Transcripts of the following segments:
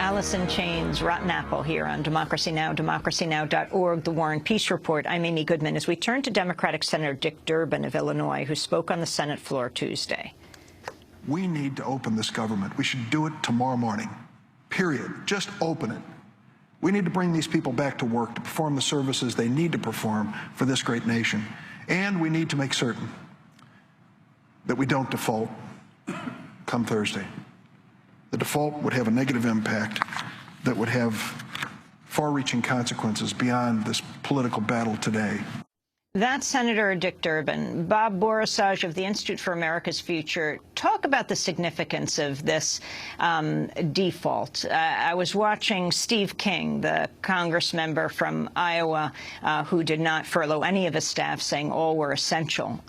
Allison Chain's Rotten Apple here on Democracy Now!, democracynow.org, The War and Peace Report. I'm Amy Goodman. As we turn to Democratic Senator Dick Durbin of Illinois, who spoke on the Senate floor Tuesday. We need to open this government. We should do it tomorrow morning, period. Just open it. We need to bring these people back to work to perform the services they need to perform for this great nation. And we need to make certain that we don't default come Thursday. The default would have a negative impact that would have far-reaching consequences beyond this political battle today. That's Senator Dick Durbin. Bob Borisage of the Institute for America's Future, talk about the significance of this default. I was watching Steve King, the Congress member from Iowa, who did not furlough any of his staff, saying all were essential,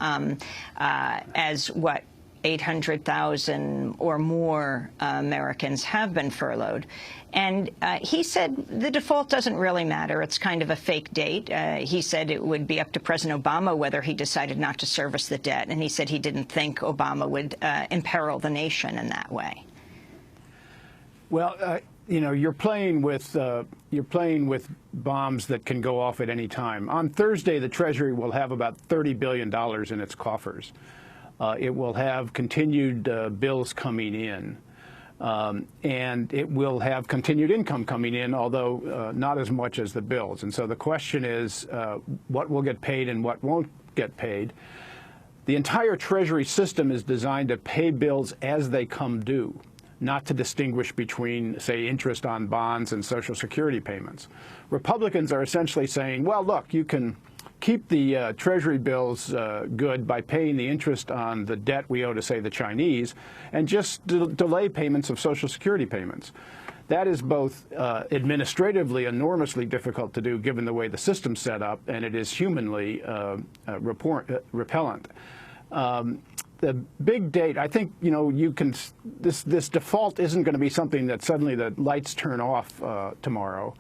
as what 800,000 or more Americans have been furloughed. And he said the default doesn't really matter. It's kind of a fake date. He said it would be up to President Obama whether he decided not to service the debt. And he said he didn't think Obama would imperil the nation in that way. Well, you know, you're playing with bombs that can go off at any time. On Thursday, the Treasury will have about $30 billion in its coffers. It will have continued bills coming in, and it will have continued income coming in, although not as much as the bills. And so the question is what will get paid and what won't get paid. The entire Treasury system is designed to pay bills as they come due, not to distinguish between, say, interest on bonds and Social Security payments. Republicans are essentially saying, well, look, you can keep the Treasury bills good by paying the interest on the debt we owe to, say, the Chinese, and just delay payments of Social Security payments. That is both administratively enormously difficult to do given the way the system's set up, and it is humanly repellent. The big date, I think, you know, you can, this default isn't going to be something that suddenly the lights turn off tomorrow.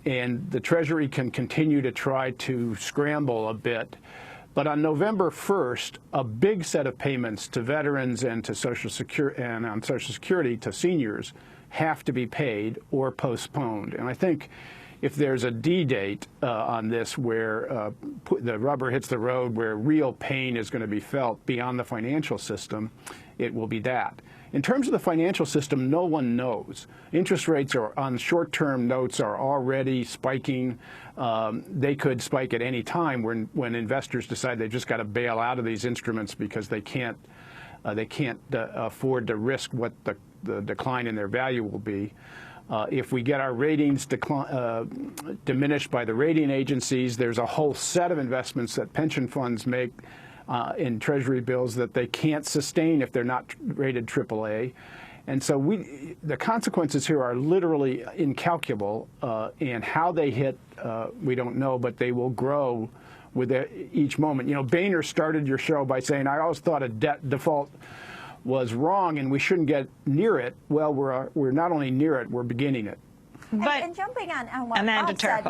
And the Treasury can continue to try to scramble a bit. But on November 1st, a big set of payments to veterans and to Social Security and on Social Security to seniors have to be paid or postponed. And I think if there's a D date on this where the rubber hits the road, where real pain is going to be felt beyond the financial system, it will be that. In terms of the financial system, no one knows. Interest rates on short-term notes are already spiking. They could spike at any time when investors decide they've just got to bail out of these instruments because they can't afford to risk what the decline in their value will be. If we get our ratings diminished by the rating agencies, there's a whole set of investments that pension funds make in Treasury bills that they can't sustain if they're not rated AAA. And so the consequences here are literally incalculable, and how they hit, we don't know, but they will grow with each moment. You know, Boehner started your show by saying, I always thought a debt default was wrong and we shouldn't get near it. Well, we're not only near it, we're beginning it. And jumping on what Amanda Bob said,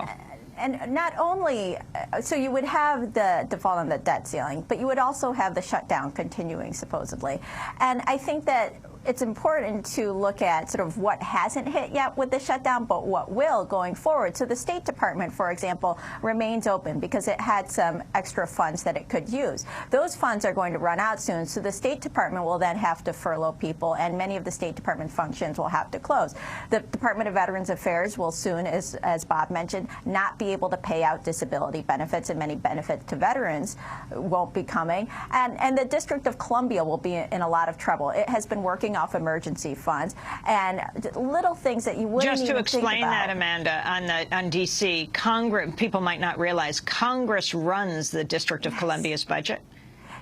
and not only, so you would have the default on the debt ceiling, but you would also have the shutdown continuing, supposedly. And I think that it's important to look at sort of what hasn't hit yet with the shutdown, but what will going forward. So the State Department, for example, remains open because it had some extra funds that it could use. Those funds are going to run out soon, so the State Department will then have to furlough people, and many of the State Department functions will have to close. The Department of Veterans Affairs will soon, as Bob mentioned, not be able to pay out disability benefits, and many benefits to veterans won't be coming. And the District of Columbia will be in a lot of trouble. It has been working off emergency funds, and little things that you wouldn't even think about. Just to explain that, Amanda, on D.C., Congress, people might not realize Congress runs the District of Columbia's budget.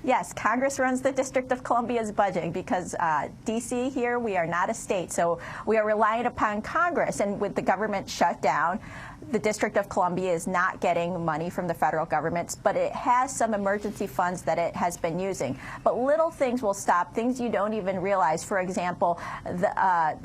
Yes, Congress runs the District of Columbia's budget because D.C. here, we are not a state, so we are reliant upon Congress. And with the government shut down, the District of Columbia is not getting money from the federal government, but it has some emergency funds that it has been using. But little things will stop, things you don't even realize. For example,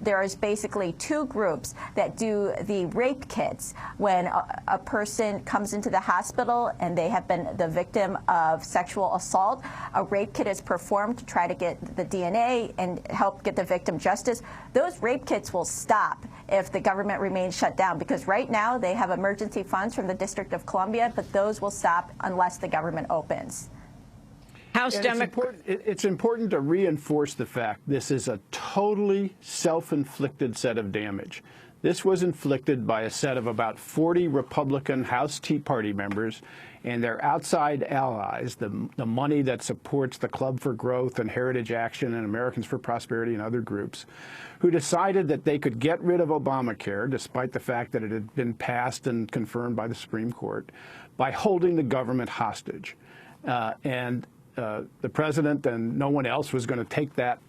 there is basically two groups that do the rape kits when a person comes into the hospital and they have been the victim of sexual assault. a rape kit is performed to try to get the DNA and help get the victim justice, those rape kits will stop if the government remains shut down, because right now they have emergency funds from the District of Columbia, but those will stop unless the government opens. It's important to reinforce the fact this is a totally self-inflicted set of damage. This was inflicted by a set of about 40 Republican House Tea Party members and their outside allies, the money that supports the Club for Growth and Heritage Action and Americans for Prosperity and other groups, who decided that they could get rid of Obamacare, despite the fact that it had been passed and confirmed by the Supreme Court, by holding the government hostage. The president and no one else was going to take that,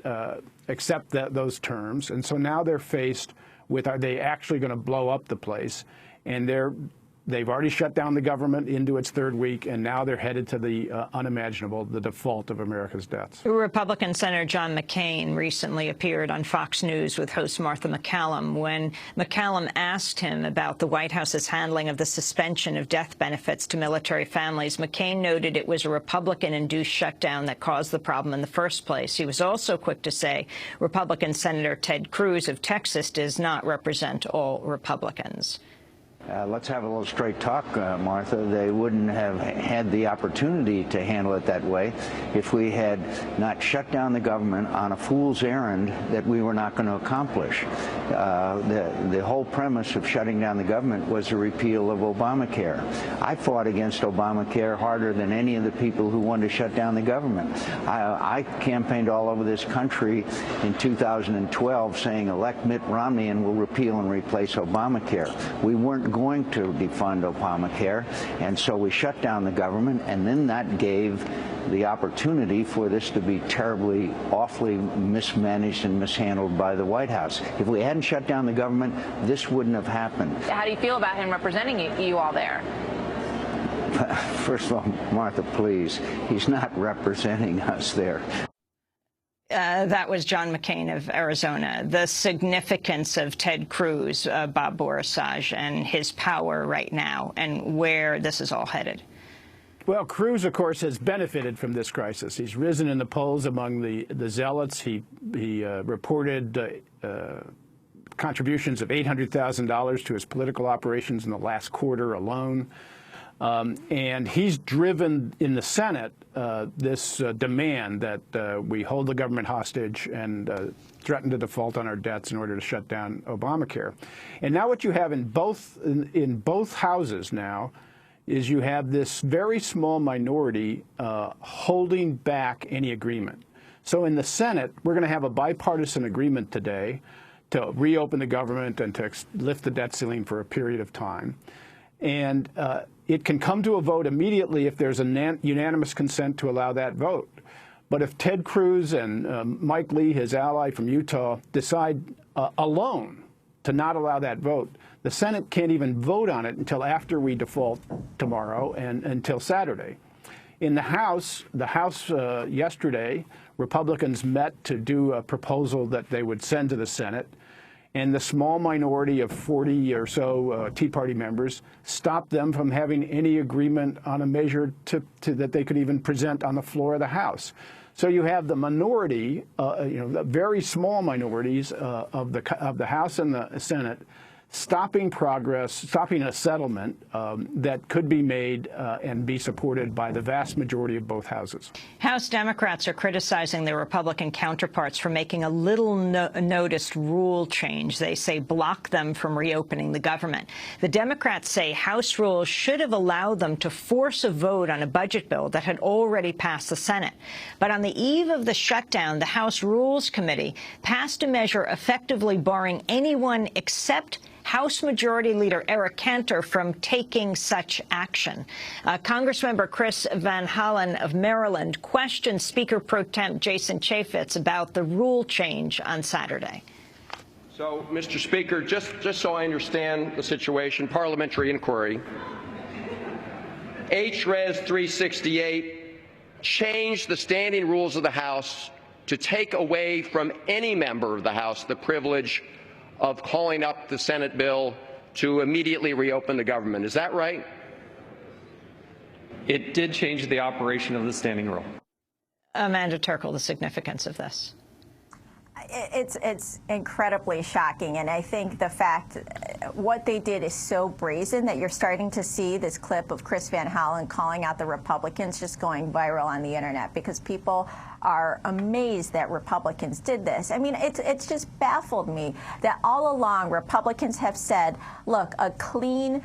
accept those terms. And so now they're faced with, are they actually going to blow up the place? And they've already shut down the government into its third week, and now they're headed to the unimaginable, the default of America's debts. Republican Senator John McCain recently appeared on Fox News with host Martha McCallum. When McCallum asked him about the White House's handling of the suspension of death benefits to military families, McCain noted it was a Republican-induced shutdown that caused the problem in the first place. He was also quick to say Republican Senator Ted Cruz of Texas does not represent all Republicans. Let's have a little straight talk, Martha. They wouldn't have had the opportunity to handle it that way if we had not shut down the government on a fool's errand that we were not going to accomplish. The whole premise of shutting down the government was the repeal of Obamacare. I fought against Obamacare harder than any of the people who wanted to shut down the government. I campaigned all over this country in 2012 saying elect Mitt Romney and we'll repeal and replace Obamacare. We weren't going to defund Obamacare, and so we shut down the government, and then that gave the opportunity for this to be terribly, awfully mismanaged and mishandled by the White House. If we hadn't shut down the government, this wouldn't have happened. How do you feel about him representing you all there? First of all, Martha, please, he's not representing us there. That was John McCain of Arizona. The significance of Ted Cruz, Bob Borisage, and his power right now, and where this is all headed. Well, Cruz, of course, has benefited from this crisis. He's risen in the polls among the zealots. He reported contributions of $800,000 to his political operations in the last quarter alone. And he's driven in the Senate this demand that we hold the government hostage and threaten to default on our debts in order to shut down Obamacare. And now what you have in both houses now is you have this very small minority holding back any agreement. So in the Senate, we're going to have a bipartisan agreement today to reopen the government and to lift the debt ceiling for a period of time. And it can come to a vote immediately if there's a unanimous consent to allow that vote. But if Ted Cruz and Mike Lee, his ally from Utah, decide alone to not allow that vote, the Senate can't even vote on it until after we default tomorrow and until Saturday. In the House yesterday, Republicans met to do a proposal that they would send to the Senate. And the small minority of 40 or so Tea Party members stopped them from having any agreement on a measure that they could even present on the floor of the House. So you have the minority, the very small minorities of the House and the Senate stopping progress, stopping a settlement that could be made and be supported by the vast majority of both houses. House Democrats are criticizing their Republican counterparts for making a little noticed rule change. They say block them from reopening the government. The Democrats say House rules should have allowed them to force a vote on a budget bill that had already passed the Senate. But on the eve of the shutdown, the House Rules Committee passed a measure effectively barring anyone except House Majority Leader Eric Cantor from taking such action. Congressmember Chris Van Hollen of Maryland questioned Speaker Pro Tem Jason Chaffetz about the rule change on Saturday. So, Mr. Speaker, just so I understand the situation, parliamentary inquiry, H.Res. 368 changed the standing rules of the House to take away from any member of the House the privilege of calling up the Senate bill to immediately reopen the government. Is that right? It did change the operation of the standing rule. Amanda Turkle, the significance of this? It's incredibly shocking, and I think the fact what they did is so brazen that you're starting to see this clip of Chris Van Hollen calling out the Republicans just going viral on the internet because people are amazed that Republicans did this. I mean, it's just baffled me that all along Republicans have said, look, a clean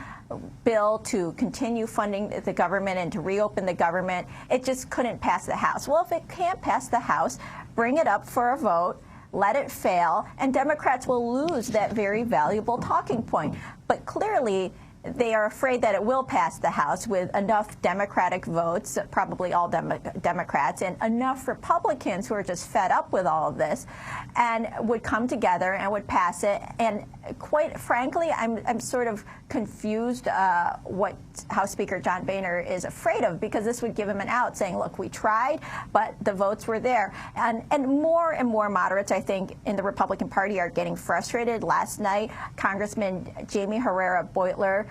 bill to continue funding the government and to reopen the government, it just couldn't pass the House. Well, if it can't pass the House, bring it up for a vote, let it fail, and Democrats will lose that very valuable talking point. But clearly, they are afraid that it will pass the House with enough Democratic votes, probably all Democrats, and enough Republicans who are just fed up with all of this, and would come together and would pass it. And quite frankly, I'm sort of confused what House Speaker John Boehner is afraid of, because this would give him an out, saying, look, we tried, but the votes were there. And more moderates, I think, in the Republican Party are getting frustrated. Last night, Congressman Jamie Herrera Butler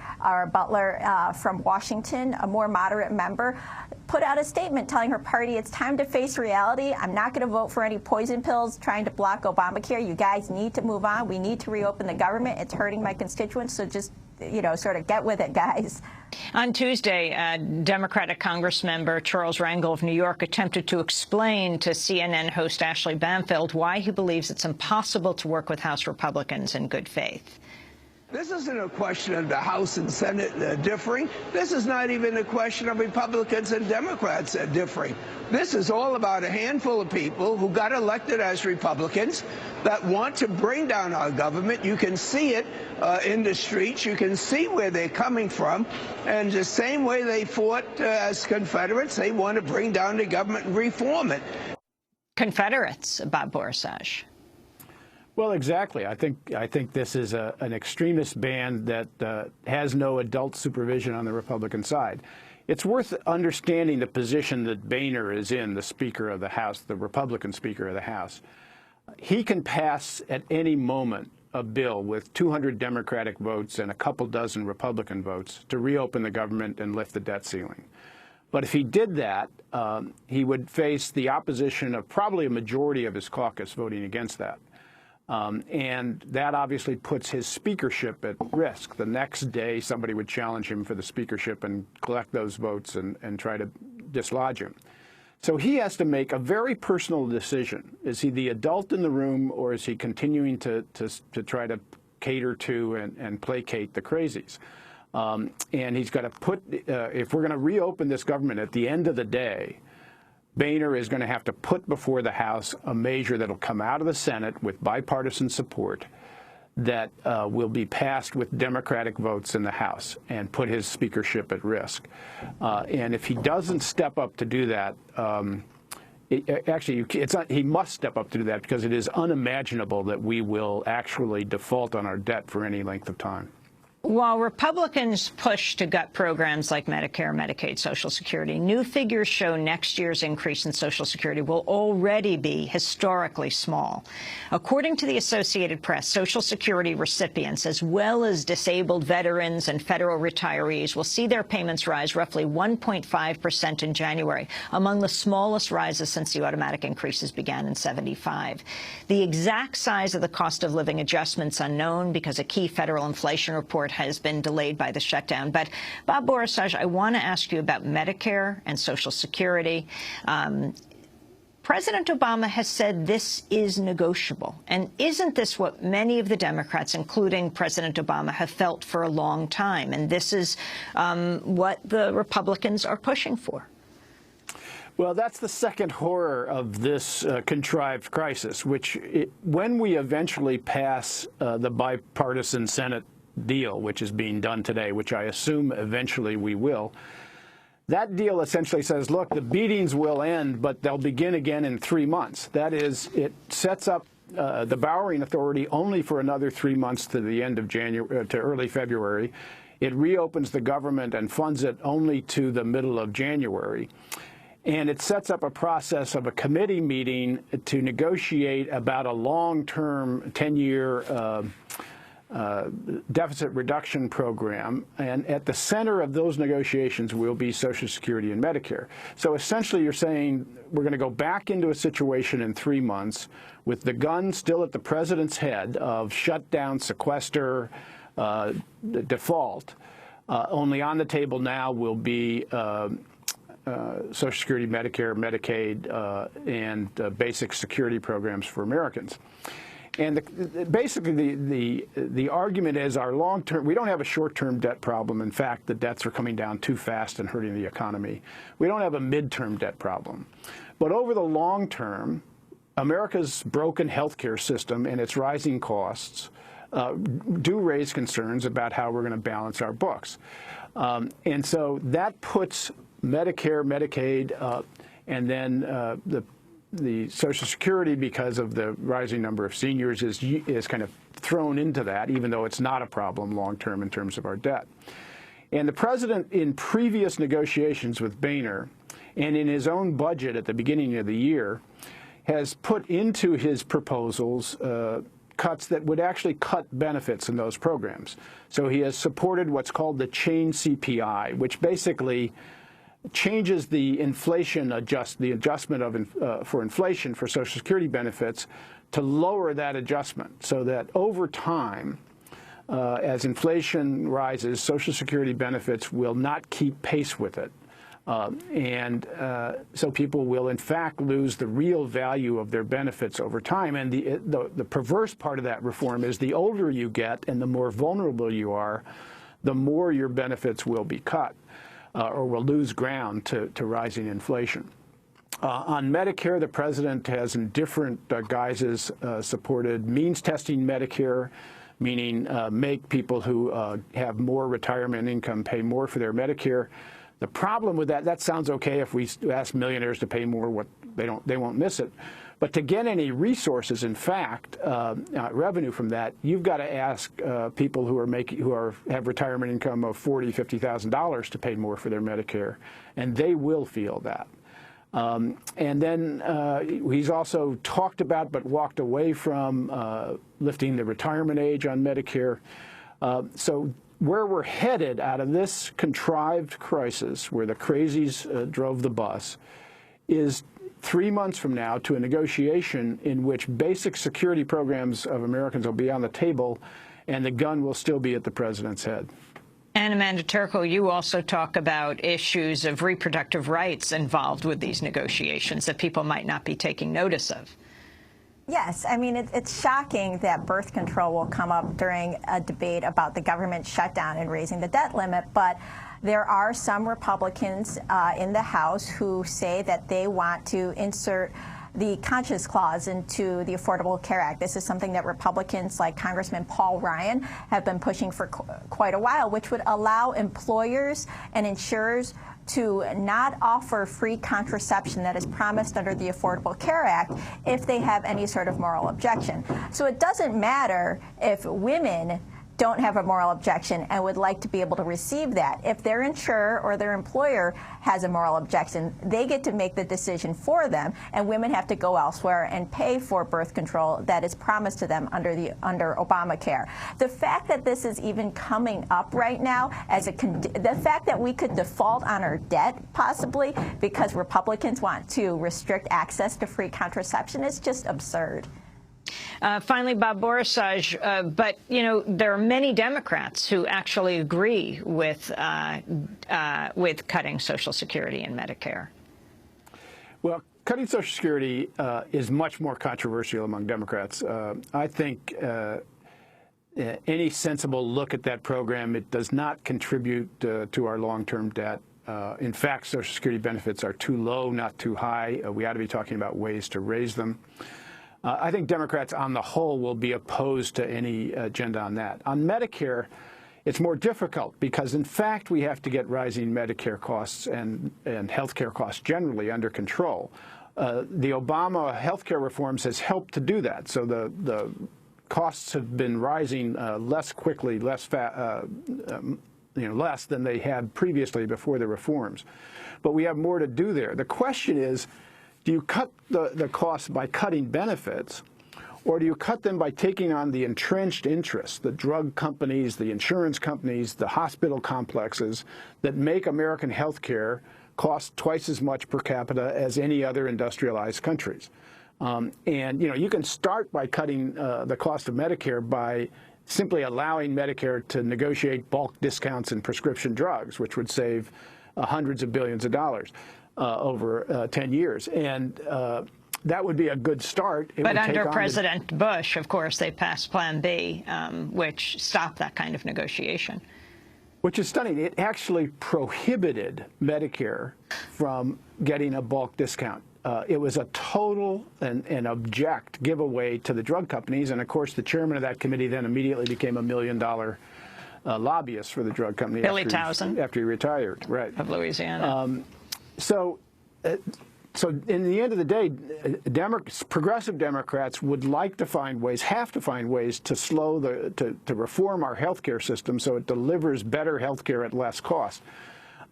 from Washington, a more moderate member, put out a statement telling her party it's time to face reality. I'm not going to vote for any poison pills trying to block Obamacare. You guys need to move on. We need to reopen the government. It's hurting my constituents. So just, sort of get with it, guys. On Tuesday, Democratic Congressmember Charles Rangel of New York attempted to explain to CNN host Ashley Banfield why he believes it's impossible to work with House Republicans in good faith. This isn't a question of the House and Senate differing. This is not even a question of Republicans and Democrats differing. This is all about a handful of people who got elected as Republicans that want to bring down our government. You can see it in the streets. You can see where they're coming from. And the same way they fought as Confederates, they want to bring down the government and reform it. Confederates, Bob Borsaj. Well, exactly. I think this is an extremist band that has no adult supervision on the Republican side. It's worth understanding the position that Boehner is in, the Speaker of the House, the Republican Speaker of the House. He can pass at any moment a bill with 200 Democratic votes and a couple dozen Republican votes to reopen the government and lift the debt ceiling. But if he did that, he would face the opposition of probably a majority of his caucus voting against that. And that obviously puts his speakership at risk. The next day, somebody would challenge him for the speakership and collect those votes and try to dislodge him. So he has to make a very personal decision. Is he the adult in the room, or is he continuing to try to cater to and placate the crazies? And he's got to put, if we're going to reopen this government at the end of the day, Boehner is going to have to put before the House a measure that will come out of the Senate with bipartisan support that will be passed with Democratic votes in the House and put his speakership at risk. And if he doesn't step up to do that, he must step up to do that, because it is unimaginable that we will actually default on our debt for any length of time. While Republicans push to gut programs like Medicare, Medicaid, Social Security, new figures show next year's increase in Social Security will already be historically small. According to the Associated Press, Social Security recipients, as well as disabled veterans and federal retirees, will see their payments rise roughly 1.5% in January, among the smallest rises since the automatic increases began in '75. The exact size of the cost of living adjustment's unknown, because a key federal inflation report has been delayed by the shutdown. But Bob Borsaj, I want to ask you about Medicare and Social Security. President Obama has said this is negotiable. And isn't this what many of the Democrats, including President Obama, have felt for a long time? And this is what the Republicans are pushing for. Well, that's the second horror of this contrived crisis, which when we eventually pass the bipartisan Senate deal, which is being done today, which I assume eventually we will, that deal essentially says, look, the beatings will end, but they'll begin again in 3 months. That is, it sets up the Bowering Authority only for another 3 months to the end of January, to early February. It reopens the government and funds it only to the middle of January. And it sets up a process of a committee meeting to negotiate about a long-term 10-year deficit reduction program, and at the center of those negotiations will be Social Security and Medicare. So essentially you're saying we're going to go back into a situation in 3 months with the gun still at the president's head of shutdown, sequester, default. Only on the table now will be Social Security, Medicare, Medicaid, and basic security programs for Americans. And basically, the argument is our long-term, we don't have a short-term debt problem. In fact, the debts are coming down too fast and hurting the economy. We don't have a mid-term debt problem. But over the long term, America's broken healthcare system and its rising costs do raise concerns about how we're going to balance our books. And so that puts Medicare, Medicaid, and then the Social Security, because of the rising number of seniors, is kind of thrown into that, even though it's not a problem long-term in terms of our debt. And the president, in previous negotiations with Boehner and in his own budget at the beginning of the year, has put into his proposals cuts that would actually cut benefits in those programs. So he has supported what's called the chain CPI, which basically changes the adjustment of for inflation for Social Security benefits to lower that adjustment, so that over time, as inflation rises, Social Security benefits will not keep pace with it. So people will, in fact, lose the real value of their benefits over time. And the perverse part of that reform is the older you get and the more vulnerable you are, the more your benefits will be cut or will lose ground to rising inflation. On Medicare, the president has, in different guises, supported means testing Medicare, meaning make people who have more retirement income pay more for their Medicare. The problem with that sounds okay if we ask millionaires to pay more, they won't miss it. But to get any resources, in fact, revenue from that, you've got to ask people who have retirement income of $40,000, $50,000 to pay more for their Medicare, and they will feel that. And then he's also talked about but walked away from lifting the retirement age on Medicare. So where we're headed out of this contrived crisis, where the crazies drove the bus, is 3 months from now to a negotiation in which basic security programs of Americans will be on the table and the gun will still be at the president's head. And Amanda Turco, you also talk about issues of reproductive rights involved with these negotiations that people might not be taking notice of. Yes, I mean, it's shocking that birth control will come up during a debate about the government shutdown and raising the debt limit, but there are some Republicans in the House who say that they want to insert the conscience clause into the Affordable Care Act. This is something that Republicans like Congressman Paul Ryan have been pushing for quite a while, which would allow employers and insurers to not offer free contraception that is promised under the Affordable Care Act if they have any sort of moral objection. So it doesn't matter if women don't have a moral objection and would like to be able to receive that. If their insurer or their employer has a moral objection, they get to make the decision for them, and women have to go elsewhere and pay for birth control that is promised to them under Obamacare. The fact that this is even coming up right now as the fact that we could default on our debt possibly because Republicans want to restrict access to free contraception is just absurd. Finally, Bob Borisaj, but, you know, there are many Democrats who actually agree with cutting Social Security and Medicare. Well, cutting Social Security is much more controversial among Democrats. I think any sensible look at that program, it does not contribute to our long-term debt. In fact, Social Security benefits are too low, not too high. We ought to be talking about ways to raise them. I think Democrats on the whole will be opposed to any agenda on that. On Medicare, it's more difficult because, in fact, we have to get rising Medicare costs and health care costs generally under control. The Obama health care reforms has helped to do that. So the costs have been rising less quickly, less than they had previously before the reforms. But we have more to do there. The question is, do you cut the costs by cutting benefits, Or do you cut them by taking on the entrenched interests, the drug companies, the insurance companies, the hospital complexes that make American health care cost twice as much per capita as any other industrialized countries? And, you can start by cutting the cost of Medicare by simply allowing Medicare to negotiate bulk discounts in prescription drugs, which would save hundreds of billions of dollars over 10 years. And that would be a good start. But under President Bush, of course, they passed Plan B, which stopped that kind of negotiation. Which is stunning. It actually prohibited Medicare from getting a bulk discount. It was a total and abject giveaway to the drug companies. And, of course, the chairman of that committee then immediately became a $1 million lobbyist for the drug company. Billy Towson. After he retired, right. Of Louisiana. So in the end of the day, progressive Democrats would like to find ways, have to find ways to to reform our health care system so it delivers better health care at less cost.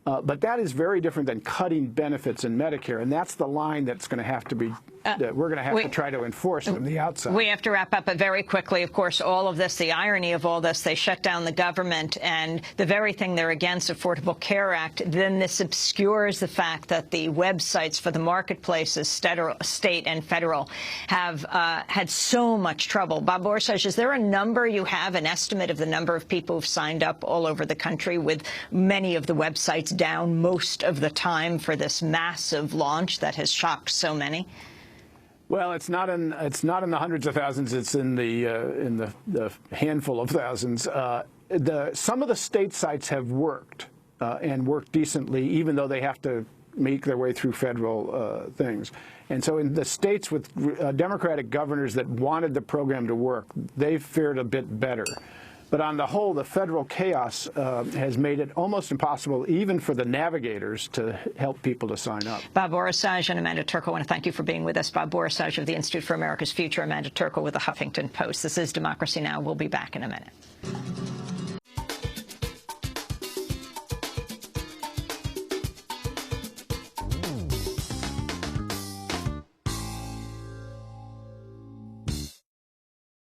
But that is very different than cutting benefits in Medicare, and that's the line that's going to have to be, that we're going to have to try to enforce from the outside. We have to wrap up, but very quickly, of course, all of this, the irony of all this, they shut down the government, and the very thing they're against, Affordable Care Act, then this obscures the fact that the websites for the marketplaces, state and federal, have had so much trouble. Bob Borsaj, is there a number you have, an estimate of the number of people who've signed up all over the country, with many of the websites down most of the time for this massive launch that has shocked so many? Well, it's not in the hundreds of thousands. It's in the handful of thousands. Some of the state sites have worked and worked decently, even though they have to make their way through federal things. And so in the states with Democratic governors that wanted the program to work, they've fared a bit better. But on the whole, the federal chaos has made it almost impossible, even for the navigators, to help people to sign up. Bob Borsaj and Amanda Turkle, I want to thank you for being with us. Bob Borsaj of the Institute for America's Future, Amanda Turkle with the Huffington Post. This is Democracy Now! We'll be back in a minute.